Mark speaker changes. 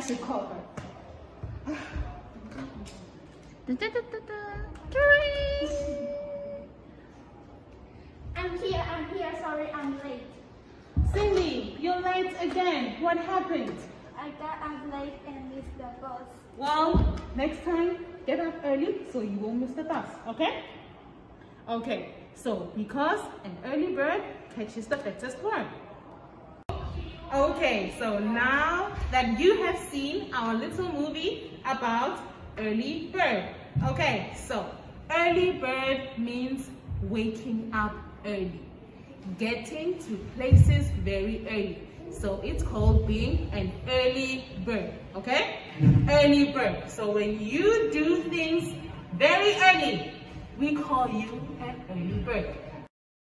Speaker 1: should call her. I'm here. Sorry, I'm late.
Speaker 2: Cindy, you're late again. What happened?
Speaker 1: I got up late and missed the bus.
Speaker 2: Well, next time, get up early so you won't miss the bus, okay? Okay, so because an early bird catches the fattest worm. Okay, so now that you have seen our little movie about early bird. Okay, so early bird means waking up early, getting to places very early. So it's called being an early bird, okay? Early bird. So when you do things very early, we call you an early bird.